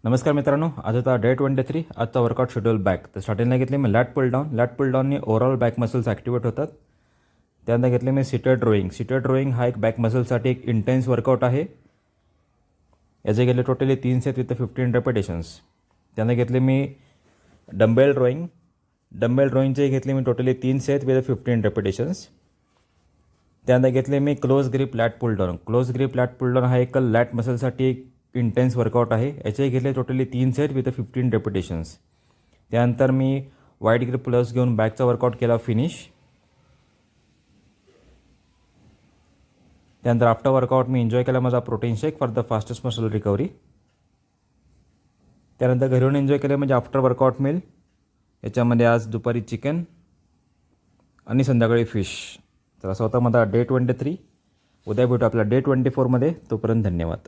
नमस्कार मित्रांनो, आज होता डे 23. आजचा वर्कआउट शेड्यूल बॅक. तर स्टार्टिंगला घेतले मी लॅट पुल डाऊनने ओव्हरऑल बॅक मसल्स ॲक्टिवेट होतात. त्यानंतर घेतले मी सिटेड रोईंग हा एक बॅक मसलसाठी एक इंटेन्स वर्कआउट आहे. याचे घेतले टोटली 3 सेट विथ 15 रेपिटेशन्स. त्यानंतर घेतले मी डंबेल रोईंगचे घेतले मी टोटली 3 सेट विथ 15 रेपिटेशन्स. त्यानंतर घेतले मी क्लोज ग्रिप लॅट पुल डाऊन हा एक लॅट मसलसाठी एक इंटेन्स वर्कआउट आहे. याचे घेतले टोटली 3 सेट विथ 15 रेपिटेशन्स. त्यानंतर मी वाईड ग्रिप प्लस घेऊन बॅकचा वर्कआउट केला फिनिश. त्यानंतर आफ्टर वर्कआउट मी एन्जॉय केला माझा protein shake for the fastest muscle recovery. त्यानंतर घरी येऊन एन्जॉय केले म्हणजे आफ्टर वर्कआउट मील. याच्यामध्ये आज दुपारी चिकन आणि संध्याकाळी फिश. तर असा होता माझा डे 23. उद्या भेटू आपल्या डे 24मध्ये. तोपर्यंत धन्यवाद.